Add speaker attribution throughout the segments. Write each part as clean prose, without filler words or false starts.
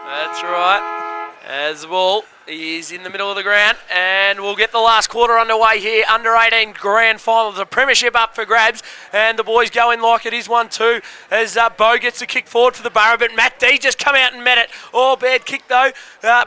Speaker 1: That's right. As the ball is in the middle of the ground, and we'll get the last quarter underway here. Under 18 grand final, the premiership up for grabs, and the boys go in like it is 1-2 as Bo gets the kick forward for the Borough, but Matt D just come out and met it. Oh, bad kick though.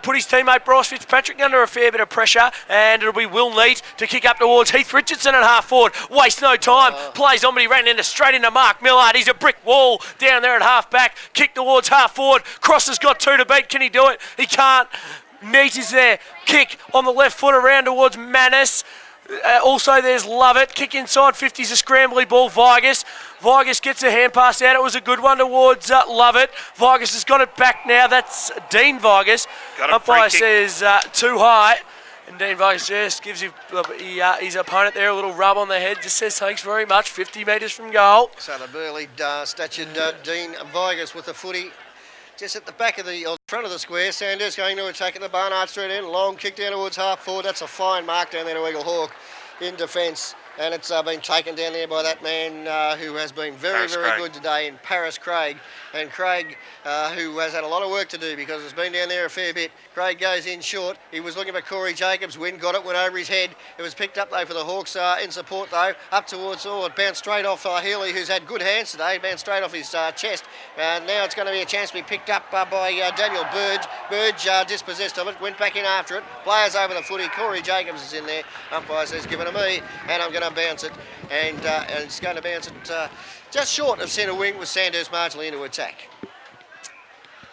Speaker 1: Put his teammate Bryce Fitzpatrick under a fair bit of pressure, and it'll be Will Neat to kick up towards Heath Richardson at half forward. Waste no time. Plays on, but he ran straight into Mark Millard. He's a brick wall down there at half back. Kick towards half forward. Cross has got 2 to beat. Can he do it? He can't. Neat is there. Kick on the left foot around towards Manus. Also there's Lovett. Kick inside 50's a scrambly ball. Vigus gets a hand pass out. It was a good one towards Lovett. Vigus has got it back now. That's Dean Vigus. Umpire says too high. And Dean Vigus just gives his opponent there a little rub on the head. Just says thanks very much. 50 metres from goal.
Speaker 2: So the burly statured Dean Vigus with the footy. Just at the back of the front of the square. Sandhurst going to attack at the Barnard Street end. Long kick down towards half forward. That's a fine mark down there to Eaglehawk in defence. And it's been taken down there by that man who has been very good today in Paris Craig. And Craig, who has had a lot of work to do because it's been down there a fair bit. Craig goes in short. He was looking for Corey Jacobs. Wynn got it, went over his head. It was picked up though for the Hawks in support though. Up towards, it bounced straight off Healy, who's had good hands today. It bounced straight off his chest. Now it's going to be a chance to be picked up by Daniel Burge. Burge dispossessed of it, went back in after it. Players over the footy. Corey Jacobs is in there. Umpire says, give it to me, and I'm going to bounce it. And it's going to bounce it just short of centre wing with Sandhurst marginally into attack.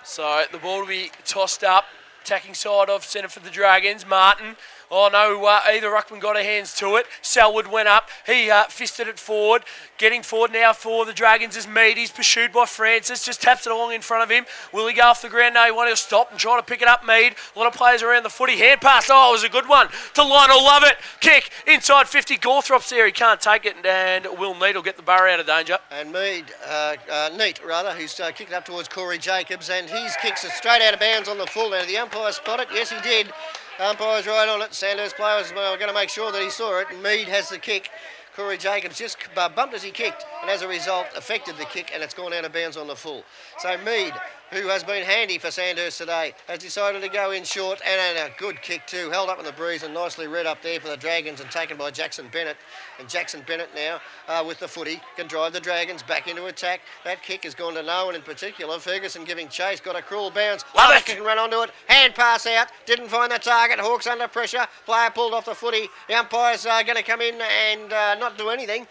Speaker 1: So the ball will be tossed up. Attacking side of centre for the Dragons. Martin. Oh no, either ruckman got a hands to it. Selwood went up. He fisted it forward. Getting forward now for the Dragons is Mead. He's pursued by Francis. Just taps it along in front of him. Will he go off the ground? No, he wanted to stop and try to pick it up, Mead. A lot of players around the footy. Hand pass. Oh, it was a good one to Lionel Lovett. Kick inside 50. Gawthrop's there. He can't take it, and Will Neat will get the Borough out of danger.
Speaker 2: And Mead, Neat rather, who's kicked up towards Corey Jacobs, and his kicks are straight out of bounds on the full. Now, the umpire spotted. Yes, he did. Umpire's right on it. Sandhurst players are going to make sure that he saw it. And Mead has the kick. Corey Jacobs just bumped as he kicked, and as a result affected the kick, and it's gone out of bounds on the full. So Mead, who has been handy for Sandhurst today, has decided to go in short, and a good kick too, held up in the breeze and nicely read up there for the Dragons and taken by Jackson Bennett. And Jackson Bennett now, with the footy, can drive the Dragons back into attack. That kick has gone to no one in particular. Ferguson giving chase, got a cruel bounce. Lovett can run onto it, hand pass out, didn't find the target. Hawks under pressure, player pulled off the footy. The umpire's going to come in and not do anything.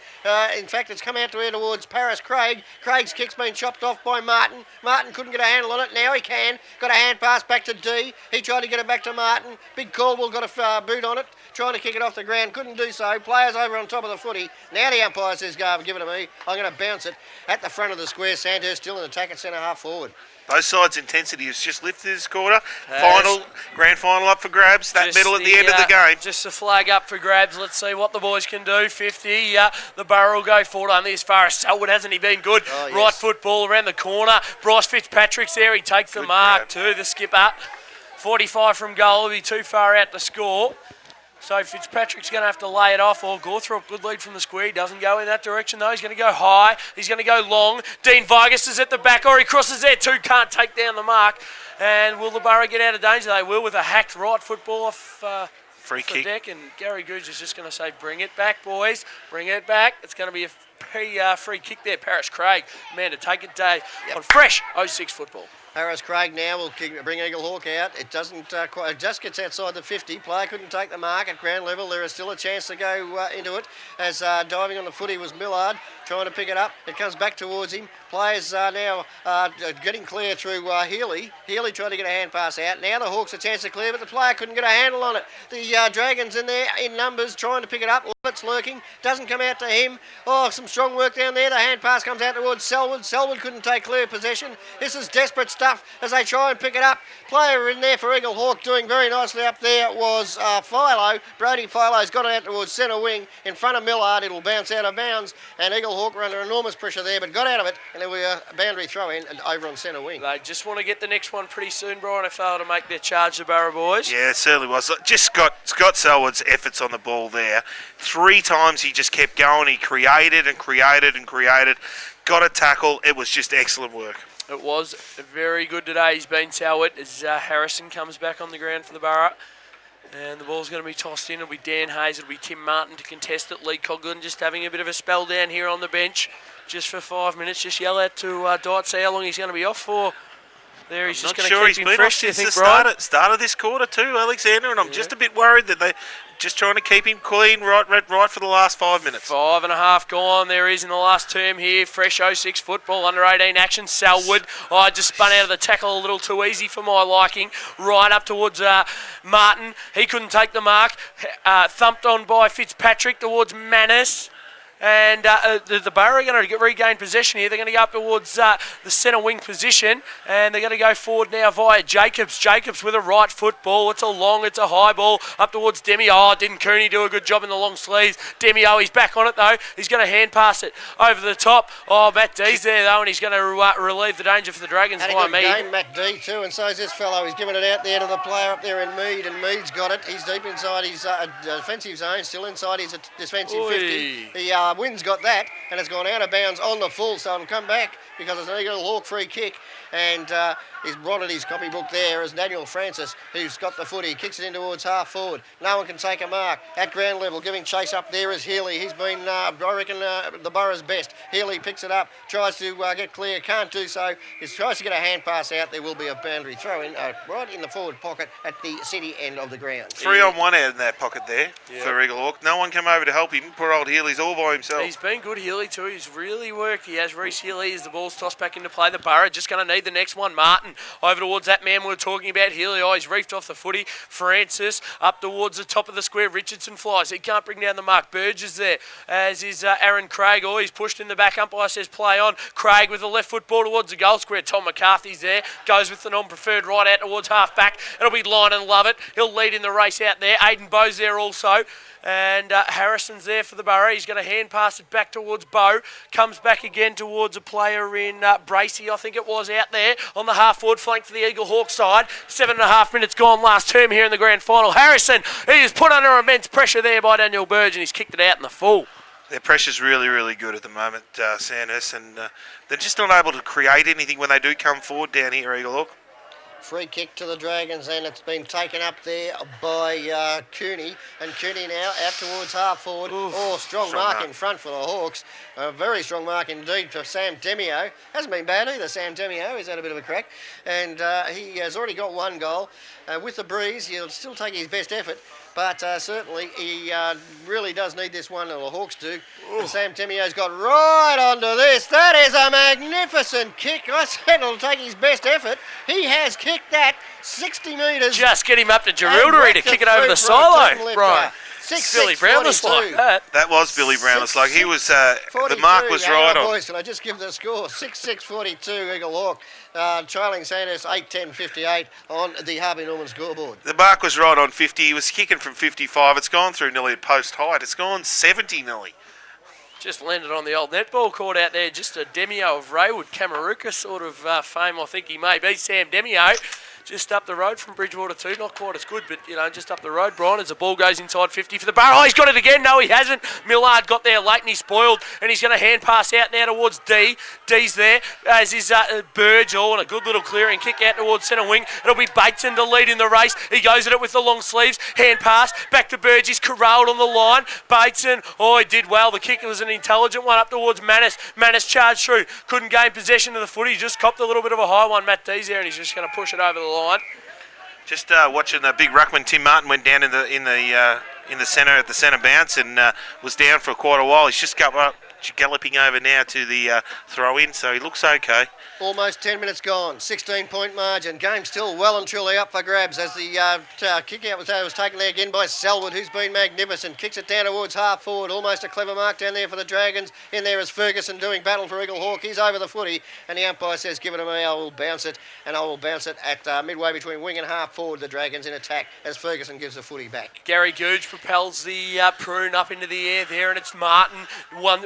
Speaker 2: In fact, it's come out to here towards Paris Craig. Craig's kick's been chopped off by Martin. Martin couldn't get a handle on it. Now he can. Got a hand pass back to D. He tried to get it back to Martin. Big Caldwell got a boot on it, trying to kick it off the ground. Couldn't do so. Players over on top of the footy. Now the umpire says, go, give it to me. I'm going to bounce it at the front of the square. Sandhurst still in attack at centre half forward.
Speaker 3: Both sides' intensity has just lifted this quarter. Grand final up for grabs. That medal at the end of the game.
Speaker 1: Just a flag up for grabs. Let's see what the boys can do. 50. The Borough will go forward only as far as Selwood. Hasn't he been good? Oh, yes. Right foot ball around the corner. Bryce Fitzpatrick's there. He takes the mark too. The skipper. 45 from goal. Will be too far out to score. So Fitzpatrick's going to have to lay it off. Or Gawthrop, good lead from the square. He doesn't go in that direction though. He's going to go high. He's going to go long. Dean Vigus is at the back, or he crosses there too. Can't take down the mark. And will the Borough get out of danger? They will with a hacked right football off
Speaker 3: free kick.
Speaker 1: Deck. And Gary Goodge is just going to say, bring it back, boys. Bring it back. It's going to be a free kick there. Paris Craig, man, to take it day on fresh 06 football.
Speaker 2: Paris Craig now will bring Eaglehawk out. It doesn't quite, it just gets outside the 50. Player couldn't take the mark at ground level. There is still a chance to go into it, as diving on the footy was Millard, trying to pick it up. It comes back towards him. Players are now getting clear through Healy. Healy tried to get a hand pass out. Now the Hawks a chance to clear, but the player couldn't get a handle on it. The Dragons in there in numbers trying to pick it up. It's lurking, doesn't come out to him. Oh, some strong work down there. The hand pass comes out towards Selwood. Selwood couldn't take clear possession. This is desperate stuff as they try and pick it up. Player in there for Eaglehawk doing very nicely up there was Philo. Brody Philo's got it out towards centre wing in front of Millard. It'll bounce out of bounds, and Eaglehawk were under enormous pressure there, but got out of it, and there was a boundary throw in and over on centre wing.
Speaker 1: They just want to get the next one pretty soon, Brian, if they were to make their charge, the Borough boys.
Speaker 3: Yeah, it certainly was. Just Scott Selwood's efforts on the ball there. 3 times he just kept going. He created and created and created. Got a tackle. It was just excellent work.
Speaker 1: It was very good today. He's been Selwood as Harrison comes back on the ground for the Borough. And the ball's going to be tossed in. It'll be Dan Hayes. It'll be Tim Martin to contest it. Lee Coughlin just having a bit of a spell down here on the bench just for 5 minutes. Just yell out to Dot, see how long he's going to be off for. There, he's just going to keep him fresh, do you think, Brian?
Speaker 3: Start of this quarter too, Alexander, and I'm just a bit worried that they're just trying to keep him clean right for the last 5 minutes.
Speaker 1: 5.5 gone. There is in the last term here. Fresh 06 football, under 18 action. Selwood. I just spun out of the tackle a little too easy for my liking. Right up towards Martin. He couldn't take the mark. Thumped on by Fitzpatrick towards Manus. And the Borough are going to regain possession here. They're going to go up towards the centre wing position. And they're going to go forward now via Jacobs. Jacobs with a right foot ball. It's a high ball up towards Demio. Oh, didn't Cooney do a good job in the long sleeves? Demio, he's back on it though. He's going to hand pass it over the top. Oh, Matt D's there though, and he's going to relieve the danger for the Dragons.
Speaker 2: Had a good game, Matt D too, and so's this fellow. He's given it out there to the player up there in Mead, and Mead's got it. He's deep inside his defensive zone, still inside his defensive 50. The wind's got that, and it's gone out of bounds on the full, so it'll come back because it's an Eaglehawk free kick. And he's brought his copybook there as Daniel Francis, who's got the footy, kicks it in towards half forward. No one can take a mark at ground level. Giving chase up there is Healy. He's been, I reckon, the Borough's best. Healy picks it up, tries to get clear, can't do so. He tries to get a hand pass out. There will be a boundary throw in right in the forward pocket at the city end of the ground.
Speaker 3: 3-on-1 out in that pocket there for Eaglehawk. No one came over to help him. Poor old Healy's all by himself.
Speaker 1: He's been good, Healy too. He's really worked. He has Reece Healy as the ball's tossed back into play. The Borough just going to need the next one. Martin over towards that man we were talking about. Healy, he's reefed off the footy. Francis up towards the top of the square. Richardson flies. He can't bring down the mark. Burge is there, as is Aaron Craig. Oh, he's pushed in the back. Umpire says play on. Craig with the left foot ball towards the goal square. Tom McCarthy's there. Goes with the non-preferred right out towards half back. It'll be Line and Lovett. He'll lead in the race out there. Aidan Bowe's there also. And Harrison's there for the Borough. He's going to hand pass it back towards Bowe. Comes back again towards a player in Bracey, I think it was, out there on the half-forward flank for the Eaglehawk side. 7.5 minutes gone last term here in the grand final. Harrison, he is put under immense pressure there by Daniel Burge, and he's kicked it out in the full.
Speaker 3: Their pressure's really, really good at the moment, Sandhurst, and they're just not able to create anything when they do come forward down here, Eaglehawk.
Speaker 2: Free kick to the Dragons, and it's been taken up there by Cooney. And Cooney now out towards half forward. Strong mark in front for the Hawks. A very strong mark indeed for Sam Demio. Hasn't been bad either, Sam Demio. He's had a bit of a crack. And he has already got one goal. With the breeze, he'll still take his best effort. But certainly he really does need this one, or the Hawks do. And Sam Demio's got right onto this. That is a magnificent kick. I said it'll take his best effort. He has kicked that 60 metres.
Speaker 1: Just get him up to Geraldary to kick it over the silo, Brian. Billy Brownless like that.
Speaker 3: That was Billy Brownless like. He was, the mark was right on.
Speaker 2: Boys, can I just give the score? 6-6-42 Eaglehawk, trailing Sandhurst 8-10-58 on the Harvey Norman scoreboard.
Speaker 3: The mark was right on 50. He was kicking from 55. It's gone through nearly at post height. It's gone 70 nearly.
Speaker 1: Just landed on the old netball court out there. Just a Demio of Raywood, Kamaruka sort of fame, I think he may be. Sam Demio. Just up the road from Bridgewater too. Not quite as good, but, just up the road, Brian, as the ball goes inside 50 for the Borough. Oh, he's got it again. No, he hasn't. Millard got there late and he spoiled, and he's going to hand pass out now towards D. D's there, as is Burge. Oh, and a good little clearing kick out towards centre wing. It'll be Bateson to lead in the race. He goes at it with the long sleeves. Hand pass back to Burge. He's corralled on the line. Bateson, he did well. The kick was an intelligent one up towards Manus. Manus charged through. Couldn't gain possession of the footy. He just copped a little bit of a high one. Matt D's there, and he's just going to push it over the line.
Speaker 3: Just watching the big ruckman Tim Martin went down in the centre at the centre bounce and was down for quite a while. He's just galloping over now to the throw in, so he looks okay.
Speaker 2: Almost 10 minutes gone, 16-point margin. Game still well and truly up for grabs as the kick out was taken there again by Selwood, who's been magnificent. Kicks it down towards half forward. Almost a clever mark down there for the Dragons. In there is Ferguson doing battle for Eaglehawk. He's over the footy, and the umpire says, give it to me, I will bounce it. And I will bounce it at midway between wing and half forward, the Dragons in attack, as Ferguson gives the footy back.
Speaker 1: Gary Googe propels the prune up into the air there, and it's Martin.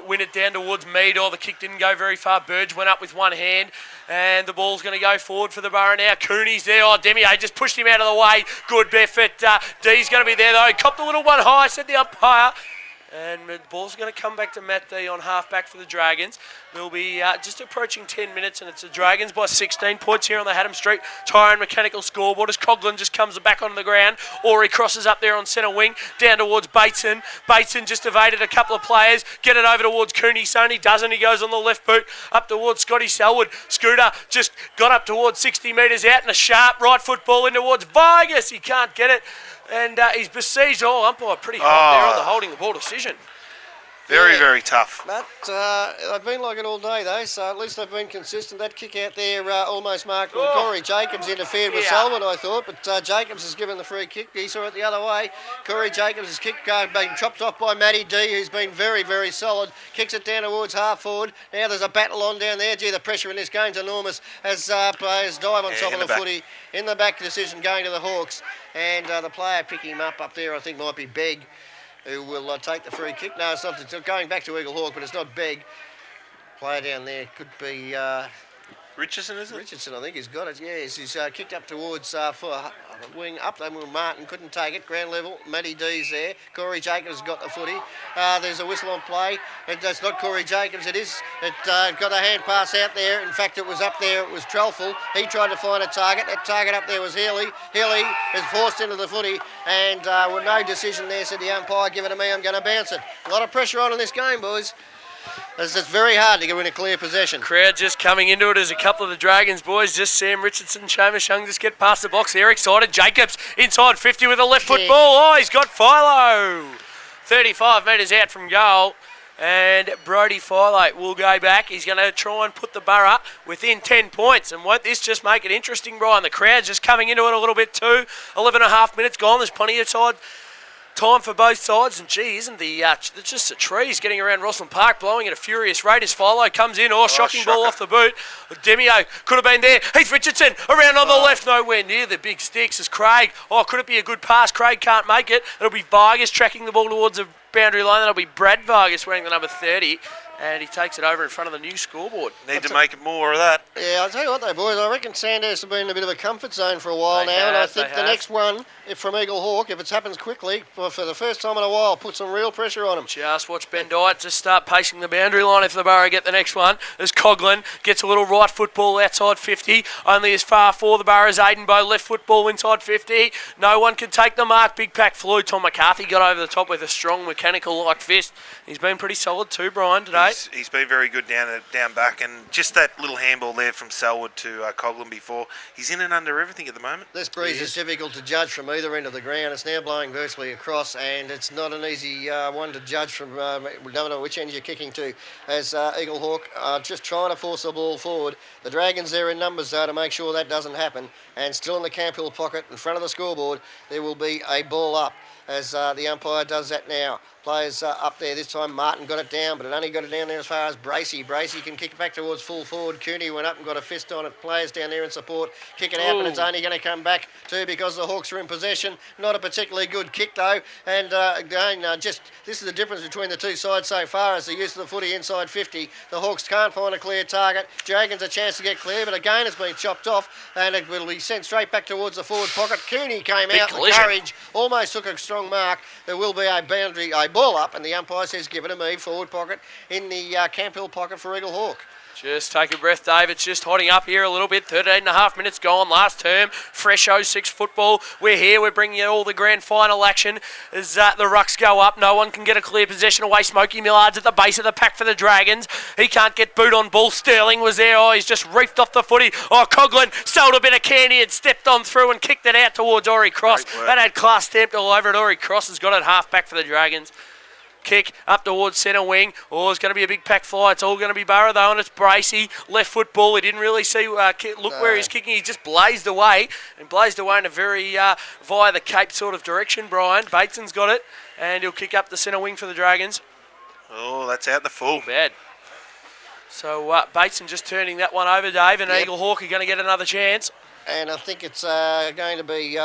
Speaker 1: Win it down towards Mead. The kick didn't go very far. Burge went up with one hand. And the ball's going to go forward for the Borough now. Cooney's there. Demio just pushed him out of the way. Good effort. D's going to be there, though. He copped a little one high, said the umpire. And the ball's going to come back to Matt D on half-back for the Dragons. They'll be just approaching 10 minutes, and it's the Dragons by 16 points here on the Haddam Street Tyre and Mechanical scoreboard as Coughlin just comes back onto the ground. Ori crosses up there on centre wing, down towards Bateson. Bateson just evaded a couple of players. Get it over towards Cooney. Sony doesn't. He goes on the left boot up towards Scotty Selwood. Scooter just got up towards 60 metres out, and a sharp right foot ball in towards Vargas. He can't get it. And he's besieged umpire pretty hot there on the holding the ball decision.
Speaker 3: Very tough.
Speaker 2: But they've been like it all day, though, so at least they've been consistent. That kick out there almost marked Corey Jacobs interfered with Selwood, I thought, but Jacobs has given the free kick. He saw it the other way. Corey Jacobs' kick been chopped off by Matty D, who's been very solid. Kicks it down towards half forward. Now there's a battle on down there. Gee, the pressure in this game's enormous as players dive on top of the footy. In the back decision going to the Hawks. And the player picking him up there, I think, might be Begg, who will take the free kick. No, it's not. It's going back to Eaglehawk, but it's not Begg. Player down there could be
Speaker 3: Richardson, is it?
Speaker 2: Richardson, I think he's got it. Yes, he's kicked up towards for wing up. They were Martin couldn't take it. Ground level. Matty D's there. Corey Jacobs has got the footy. There's a whistle on play. It's not Corey Jacobs. It is. It got a hand pass out there. In fact, it was up there. It was Trelful. He tried to find a target. That target up there was Healy. Healy is forced into the footy, and with no decision there, said the umpire, "Give it to me. I'm going to bounce it." A lot of pressure on in this game, boys. It's very hard to get in a clear possession.
Speaker 1: Crowd just coming into it as a couple of the Dragons boys, just Sam Richardson, Seamus Young just get past the box. They're excited. Jacobs inside 50 with a left foot ball. Oh, he's got Philo. 35 metres out from goal. And Brodie Philo will go back. He's going to try and put the Borough within 10 points. And won't this just make it interesting, Brian? The crowd's just coming into it a little bit too. 11 and a half minutes gone. There's plenty of time for both sides, and gee, isn't just the trees getting around Rossland Park blowing at a furious rate as Philo comes in. Shocking ball off the boot. Demio could have been there. Heath Richardson around on the left, nowhere near the big sticks as Craig. Could it be a good pass? Craig can't make it. It'll be Vargas tracking the ball towards the boundary line. That'll be Brad Vargas wearing the number 30. And he takes it over in front of the new scoreboard.
Speaker 3: Need to make it more of that.
Speaker 2: Yeah, I'll tell you what though, boys, I reckon Sandhurst have been in a bit of a comfort zone for a while now, and I think the next one, from Eaglehawk, if it happens quickly, for the first time in a while, put some real pressure on them.
Speaker 1: Just watch Ben Dyatt just start pacing the boundary line if the Borough get the next one. As Coughlin gets a little right football outside 50, only as far for the Borough as Aidenbow, left football inside 50. No one can take the mark. Big pack flew. Tom McCarthy got over the top with a strong mechanical-like fist. He's been pretty solid too, Brian, today.
Speaker 3: He's been very good down back, and just that little handball there from Selwood to Coughlin before. He's in and under everything at the moment.
Speaker 2: This breeze is difficult to judge from either end of the ground. It's now blowing virtually across, and it's not an easy one to judge from. We don't know which end you're kicking to. As Eaglehawk are just trying to force the ball forward. The Dragons there in numbers though to make sure that doesn't happen. And still in the Camp Hill pocket in front of the scoreboard, there will be a ball up as the umpire does that now. Players up there this time. Martin got it down, but it only got it down there as far as Bracey. Bracey can kick it back towards full forward. Cooney went up and got a fist on it. Players down there in support. Kick it out, but it's only going to come back too because the Hawks are in possession. Not a particularly good kick though. And again, this is the difference between the two sides so far as the use of the footy inside 50. The Hawks can't find a clear target. Dragons a chance to get clear, but again it's been chopped off and it will be sent straight back towards the forward pocket. Cooney came out with courage, almost took a strong mark. There will be a boundary, a ball up, and the umpire says give it to me, forward pocket in the Camp Hill pocket for Eaglehawk.
Speaker 1: Just take a breath, Dave. It's just hotting up here a little bit. 13 and a half minutes gone. Last term, fresh 06 football. We're here. We're bringing you all the grand final action as the rucks go up. No one can get a clear possession away. Smokey Millard's at the base of the pack for the Dragons. He can't get boot on ball. Sterling was there. He's just reefed off the footy. Coughlin sold a bit of candy and stepped on through and kicked it out towards Ori Cross. That had class stamped all over it. Ori Cross has got it half back for the Dragons. Kick up towards centre wing. It's going to be a big pack fly. It's all going to be Borough though, and it's Bracey. Left foot ball. He didn't really see where he's kicking. He just blazed away in a very via the Cape sort of direction, Brian. Bateson's got it, and he'll kick up the centre wing for the Dragons.
Speaker 3: That's out the full.
Speaker 1: Bad. So Bateson just turning that one over, Dave, and Eaglehawk are going to get another chance.
Speaker 2: And I think it's going to be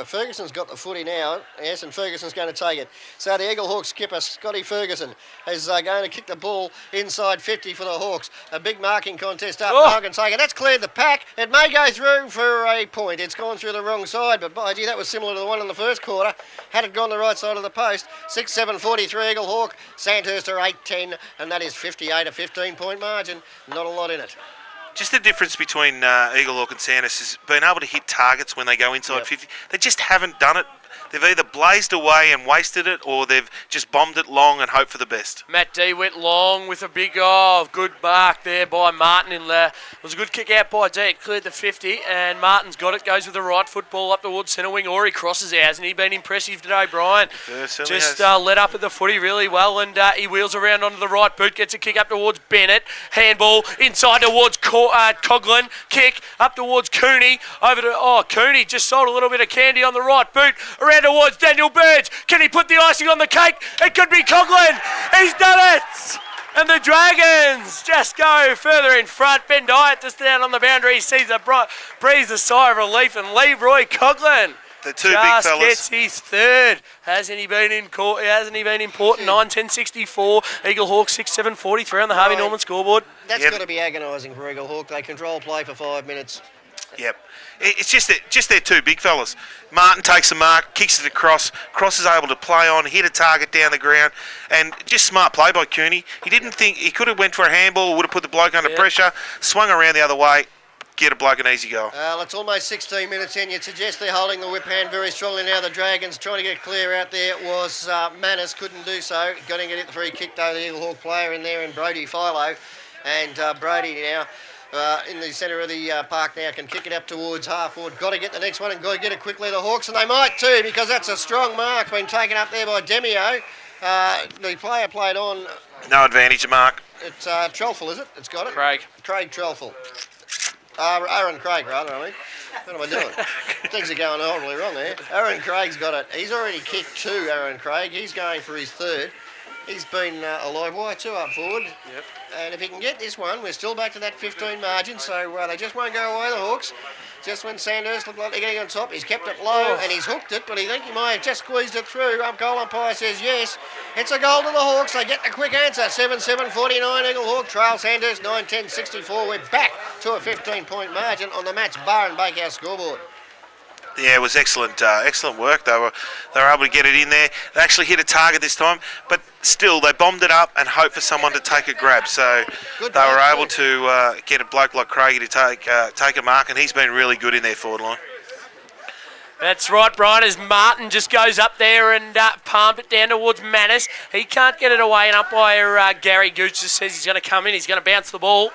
Speaker 2: Ferguson's got the footy now, yes, and Ferguson's going to take it. So the Eaglehawk skipper, Scotty Ferguson, is going to kick the ball inside 50 for the Hawks. A big marking contest up. No one can take it. That's cleared the pack. It may go through for a point. It's gone through the wrong side, but by gee, that was similar to the one in the first quarter. Had it gone the right side of the post. 6-7-43 Eaglehawk. Sandhurst are 8-10, and that is 58, a 15-point margin. Not a lot in it.
Speaker 3: Just the difference between Eaglehawk and Sandhurst is being able to hit targets when they go inside 50. They just haven't done it. They've either blazed away and wasted it, or they've just bombed it long and hoped for the best.
Speaker 1: Matt D went long with a big good mark there by Martin in there. It was a good kick out by D. It cleared the 50, and Martin's got it. Goes with the right football up towards centre wing. Or he crosses out. Hasn't he been impressive today, Brian? Just let up at the footy really well, and he wheels around onto the right boot. Gets a kick up towards Bennett. Handball inside towards Coughlin. Kick up towards Cooney. Over to Cooney just sold a little bit of candy on the right boot. Around towards Daniel Burge. Can he put the icing on the cake? It could be Coughlin. He's done it. And the Dragons just go further in front. Ben Dyatt just down on the boundary. He sees breathes a sigh of relief, and Leroy Coughlin
Speaker 3: the two big fellas
Speaker 1: gets his third. Hasn't he been in court? Hasn't he been important? 9-10-64. Eaglehawk 6-7-43 on the Harvey Norman scoreboard.
Speaker 2: That's got to be agonising for Eaglehawk. They control play for 5 minutes.
Speaker 3: Yep. It's just their two big fellas. Martin takes the mark, kicks it across. Cross is able to play on, hit a target down the ground, and just smart play by Cooney. He didn't think he could have went for a handball, would have put the bloke under pressure, swung around the other way, get a bloke an easy goal.
Speaker 2: It's almost 16 minutes in. You'd suggest they're holding the whip hand very strongly now. The Dragons trying to get clear out there. It was Manners, couldn't do so. Got to get the free kick though, the Eaglehawk player in there, and Brody Philo. And Brody now in the centre of the park now can kick it up towards half forward. Got to get the next one and got to get it quickly, the Hawks, and they might too, because that's a strong mark being taken up there by Demio. The player played on.
Speaker 3: No advantage, Mark.
Speaker 2: It's Trelfall, is it? It's got it?
Speaker 1: Craig
Speaker 2: Trelfall. Aaron Craig, rather, I mean. What am I doing? Things are going horribly wrong there. Aaron Craig's got it. He's already kicked two, Aaron Craig. He's going for his third. He's been a live wire, two up forward.
Speaker 1: Yep.
Speaker 2: And if he can get this one, we're still back to that 15 margin, so they just won't go away, the Hawks. Just when Sandhurst looked like they're getting on top, he's kept it low and he's hooked it, but he think he might have just squeezed it through. Goal umpire says yes. It's a goal to the Hawks. They get the quick answer. 7-7-49 Eaglehawk trail Sandhurst 9-10-64. We're back to a 15-point margin on the Matt's Bar and Bakehouse scoreboard.
Speaker 3: Yeah, it was excellent work. They were able to get it in there. They actually hit a target this time, but still they bombed it up and hoped for someone to take a grab. So they were able to get a bloke like Craigie to take a mark, and he's been really good in their forward line.
Speaker 1: That's right, Brian, as Martin just goes up there and palmed it down towards Manus. He can't get it away, and umpire Gary Gooch just says he's going to come in. He's going to bounce the ball.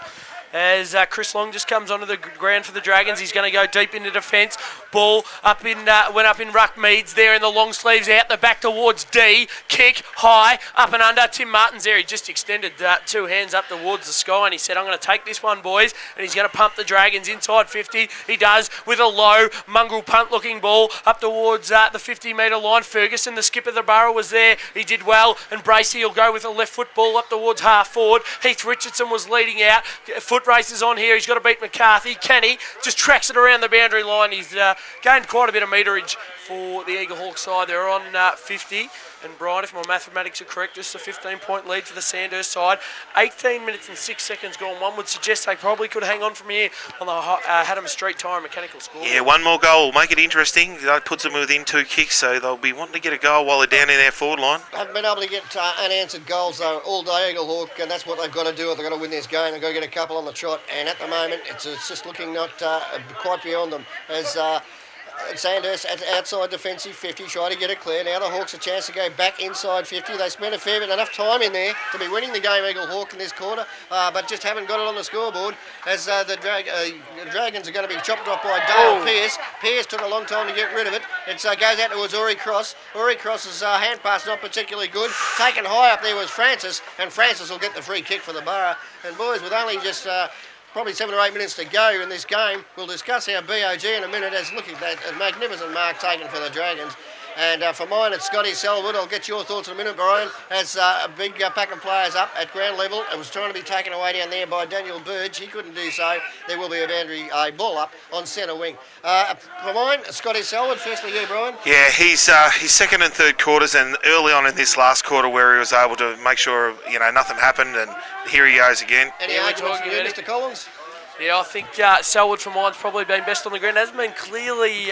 Speaker 1: As Chris Long just comes onto the ground for the Dragons, he's going to go deep into defence. Ball up in went up in Ruck Meads there in the long sleeves, out the back towards D. Kick high up and under. Tim Martin's there. He just extended two hands up towards the sky, and he said, "I'm going to take this one, boys." And he's going to pump the Dragons inside 50. He does with a low mongrel punt-looking ball up towards the 50-metre line. Ferguson, the skipper of the borough, was there. He did well, and Bracey will go with a left foot ball up towards half forward. Heath Richardson was leading out. Foot races on here. He's got to beat McCarthy. Kenny just tracks it around the boundary line. He's gained quite a bit of meterage for the Eaglehawk side. They're on 50. And Brian, if my mathematics are correct, just a 15-point lead for the Sandhurst side. 18 minutes and 6 seconds gone. One would suggest they probably could hang on from here on the Haddam Street Tire and Mechanical score.
Speaker 3: Yeah, one more goal will make it interesting. That puts them within two kicks, so they'll be wanting to get a goal while they're down in their forward line.
Speaker 2: Haven't been able to get unanswered goals though all day, Eaglehawk, and that's what they've got to do. They've got to win this game. They've got to get a couple on the trot, and at the moment it's just looking not quite beyond them as Sandhurst at outside defensive 50, try to get it clear. Now the Hawks a chance to go back inside 50. They spent a fair bit, enough time in there to be winning the game, Eaglehawk, in this quarter, but just haven't got it on the scoreboard as the Dragons are going to be chopped off by Dale Pearce. Pearce took a long time to get rid of it. It goes out towards Uri Cross. Uri Cross's hand pass not particularly good. Taken high up there was Francis, and Francis will get the free kick for the Borough. And boys, with only just probably 7 or 8 minutes to go in this game, we'll discuss our BOG in a minute as looking at that magnificent mark taken for the Dragons. And for mine, it's Scotty Selwood. I'll get your thoughts in a minute, Brian. Has a big pack of players up at ground level. It was trying to be taken away down there by Daniel Burge. He couldn't do so. There will be a ball up on centre wing. For mine, Scotty Selwood. Firstly, you, Brian.
Speaker 3: Yeah, he's second and third quarters, and early on in this last quarter where he was able to make sure nothing happened, and here he goes again.
Speaker 2: Any arguments from you, Mr. Collins?
Speaker 1: Yeah, I think Selwood for mine's probably been best on the ground. It hasn't been clearly,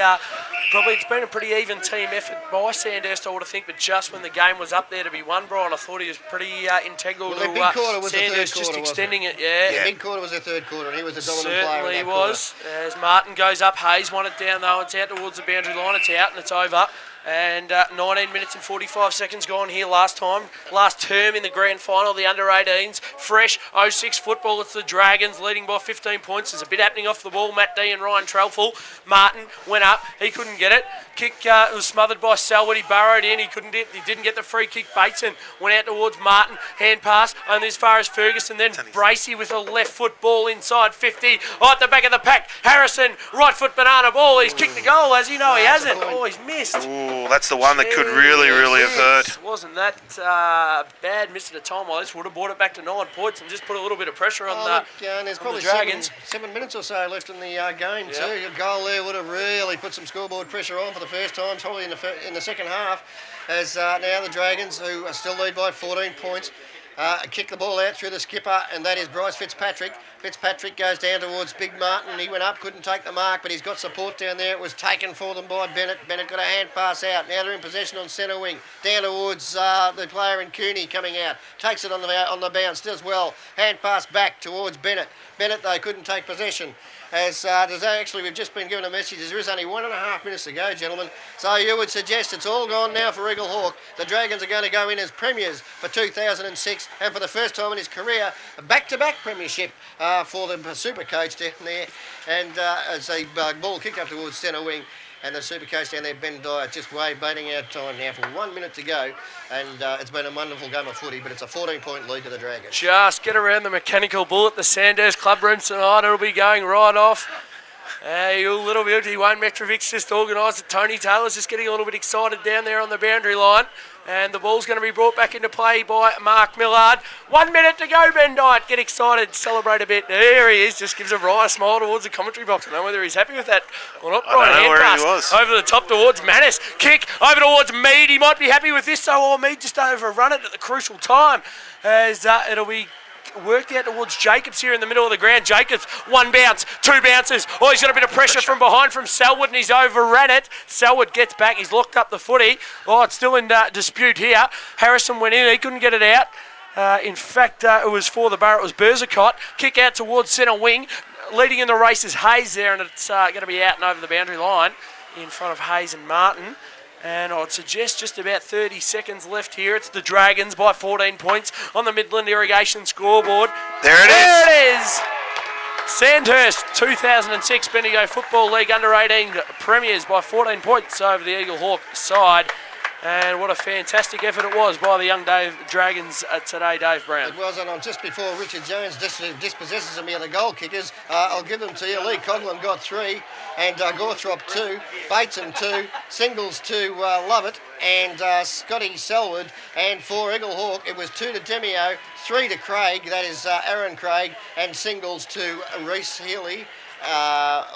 Speaker 1: probably it's been a pretty even team effort by Sandhurst, I would have think, but just when the game was up there to be won, Brian, I thought he was pretty integral
Speaker 2: well,
Speaker 1: to
Speaker 2: the big quarter was
Speaker 1: Sandhurst
Speaker 2: the third quarter,
Speaker 1: just extending it. Yeah,
Speaker 2: big quarter was the third quarter, and he was the dominant player in that
Speaker 1: certainly was. As Martin goes up, Hayes won it down though, it's out towards the boundary line, it's out and it's over. And 19 minutes and 45 seconds gone here last term in the grand final, the under-18s. Fresh 06 football, it's the Dragons leading by 15 points. There's a bit happening off the ball. Matt D and Ryan Trelful. Martin went up, he couldn't get it. Kick was smothered by Selwood, he burrowed in, he didn't get the free kick. Bateson went out towards Martin, hand pass only as far as Ferguson, then Bracey with a left foot ball inside 50, at the back of the pack. Harrison, right foot banana ball, he's kicked the goal, has he? No, he hasn't. Oh, he's missed.
Speaker 3: Ooh, that's the one that could really have hurt.
Speaker 1: Wasn't that bad miss at a time like this? Would have brought it back to 9 points and just put a little bit of pressure on
Speaker 2: there's probably
Speaker 1: the Dragons.
Speaker 2: 7 minutes or so left in the game too. A goal there would have really put some scoreboard pressure on for the first time, probably in the second half, as now the Dragons, who are still lead by 14 points, kick the ball out through the skipper, and that is Bryce Fitzpatrick. Fitzpatrick goes down towards Big Martin. He went up, couldn't take the mark, but he's got support down there. It was taken for them by Bennett. Bennett got a hand pass out. Now they're in possession on centre wing. Down towards the player in Cooney coming out. Takes it on the bounce as well. Hand pass back towards Bennett. Bennett, though, couldn't take possession. We've just been given a message. There is only 1.5 minutes to go, gentlemen. So you would suggest it's all gone now for Eaglehawk. The Dragons are going to go in as premiers for 2006, and for the first time in his career, a back-to-back premiership for the super coach down there. And as a ball kick up towards centre wing, and the super coach down there, Ben Dyer, just waiting out time now for 1 minute to go. And it's been a wonderful game of footy, but it's a 14-point lead to the Dragons.
Speaker 1: Just get around the mechanical bull at the Sandhurst Club room tonight. It'll be going right off. A little bit, Wayne Metrovic's just organised it. Tony Taylor's just getting a little bit excited down there on the boundary line. And the ball's going to be brought back into play by Mark Millard. 1 minute to go, Ben Dyett. Get excited, celebrate a bit. There he is, just gives a wry smile towards the commentary box. I don't know whether he's happy with that or not.
Speaker 3: I don't know where he was.
Speaker 1: Over the top towards Manus. Kick over towards Mead. He might be happy with this, so Mead just overrun it at the crucial time. As it'll be worked out towards Jacobs here in the middle of the ground. Jacobs, one bounce, two bounces. Oh, he's got a bit of pressure from behind from Selwood, and he's overran it. Selwood gets back. He's locked up the footy. Oh, it's still in dispute here. Harrison went in. He couldn't get it out. In fact, it was for the Borough. It was Berzicott. Kick out towards centre wing. Leading in the race is Hayes there, and it's going to be out and over the boundary line in front of Hayes and Martin. And I'd suggest just about 30 seconds left here. It's the Dragons by 14 points on the Midland Irrigation scoreboard.
Speaker 3: There it
Speaker 1: is. Sandhurst 2006 Bendigo Football League Under-18 premiers by 14 points over the Eaglehawk side. And what a fantastic effort it was by the young Dragons today, Dave Brown.
Speaker 2: It was, and just before Richard Jones dispossesses me of the goal kickers, I'll give them to you. Lee Coughlin got 3, and Gawthrop 2, Bateson 2, Singles 2, Lovett, and Scotty Selwood. And for Eaglehawk, it was 2 to Demio, 3 to Craig, that is Aaron Craig, and Singles to Reece Healy.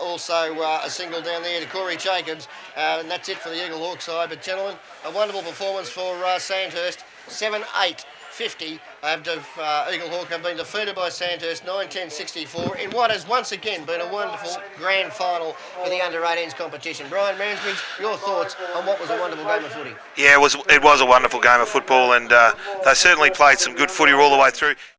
Speaker 2: Also a single down there to Corey Jacobs, and that's it for the Eaglehawk side. But gentlemen, a wonderful performance for Sandhurst, 7-8-50. Eaglehawk have been defeated by Sandhurst 9-10-64 in what has once again been a wonderful grand final for the under-18s competition. Brian Mansbridge, your thoughts on what was a wonderful game of footy?
Speaker 3: Yeah, it was a wonderful game of football, and they certainly played some good footy all the way through.